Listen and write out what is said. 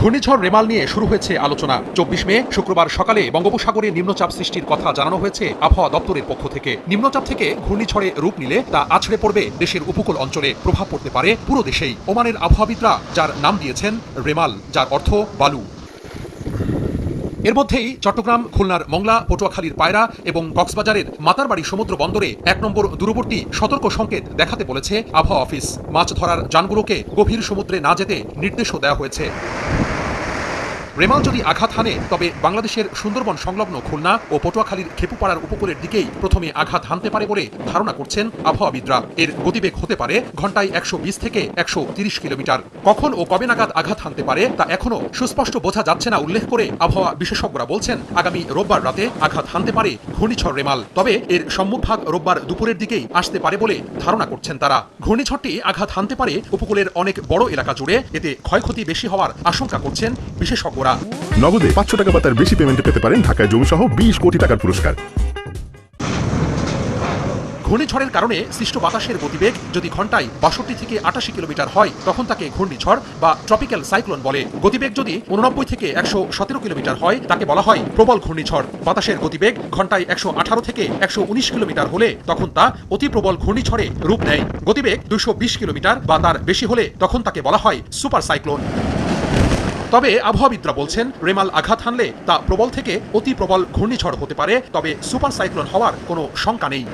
ঘূর্ণিঝড় রেমাল নিয়ে শুরু হয়েছে আলোচনা। ২৪ মে শুক্রবার সকালে বঙ্গোপসাগরে নিম্নচাপ সৃষ্টির কথা জানানো হয়েছে আবহাওয়া দপ্তরের পক্ষ থেকে। নিম্নচাপ থেকে ঘূর্ণিঝড়ে রূপ নিলে তা আছড়ে পড়বে দেশের উপকূল অঞ্চলে, প্রভাব পড়তে পারে পুরো দেশেই। ওমানের আবহাওয়াবিদরা যার নাম দিয়েছেন রেমাল, যার অর্থ বালু। এর মধ্যেই চট্টগ্রাম, খুলনার মংলা, পটুয়াখালীর পায়রা এবং কক্সবাজারের মাতারবাড়ি সমুদ্র বন্দরে ১ নম্বর দূরবর্তী সতর্ক সংকেত দেখাতে বলেছে আবহাওয়া অফিস। মাছ ধরার যানগুলোকে গভীর সমুদ্রে না যেতে নির্দেশও দেওয়া হয়েছে। রেমাল যদি আঘাত হানে তবে বাংলাদেশের সুন্দরবন সংলগ্ন খুলনা ও পটুয়াখালীর খেপুপাড়ার উপকূলের দিকেই প্রথমে আঘাত হানতে পারে বলে ধারণা করছেন আবহাওয়াবিদরা। এর গতিবেগ হতে পারে ঘন্টায় ১২০ থেকে ১৩০ কিলোমিটার। কখন ও কবে নাগাদ আঘাত হানতে পারে তা এখনো সুস্পষ্ট বোঝা যাচ্ছে না উল্লেখ করে আবহাওয়া বিশেষজ্ঞরা বলছেন, আগামী রোববার রাতে আঘাত হানতে পারে ঘূর্ণিঝড় রেমাল। তবে এর সম্মুখভাগ রোববার দুপুরের দিকেই আসতে পারে বলে ধারণা করছেন তারা। ঘূর্ণিঝড়টি আঘাত হানতে পারে উপকূলের অনেক বড় এলাকা জুড়ে, এতে ক্ষয়ক্ষতি বেশি হওয়ার আশঙ্কা করছেন বিশেষজ্ঞরা। নগদে ৫০০ টাকা বা তার বেশি পেমেন্টে পেতে পারেন ঢাকায় জমিসহ ২০ কোটি টাকার পুরস্কার। ঘূর্ণিঝড়ের কারণে সৃষ্ট বাতাসের গতিবেগ যদি ঘন্টায় ৬২ থেকে ৮৮ কিলোমিটার হয় তখন তাকে ঘূর্ণিঝড় বা ট্রপিক্যাল সাইক্লোন বলে। গতিবেগ যদি ৮৯ থেকে ১১৭ কিলোমিটার হয় তাকে বলা হয় প্রবল ঘূর্ণিঝড়। বাতাসের গতিবেগ ঘন্টায় ১১৮ থেকে ১১৯ কিলোমিটার হলে তখন তা অতি প্রবল ঘূর্ণিঝড়ে রূপ নেয়। গতিবেগ ২২০ কিলোমিটার বা তার বেশি হলে তখন তাকে বলা হয় সুপার সাইক্লোন। তবে আবহাওয়াবিদরা বলছেন, রেমাল আঘাত হানলে তা প্রবল থেকে অতি প্রবল ঘূর্ণিঝড় হতে পারে, তবে সুপার সাইক্লোন হওয়ার কোনো শঙ্কা নেই।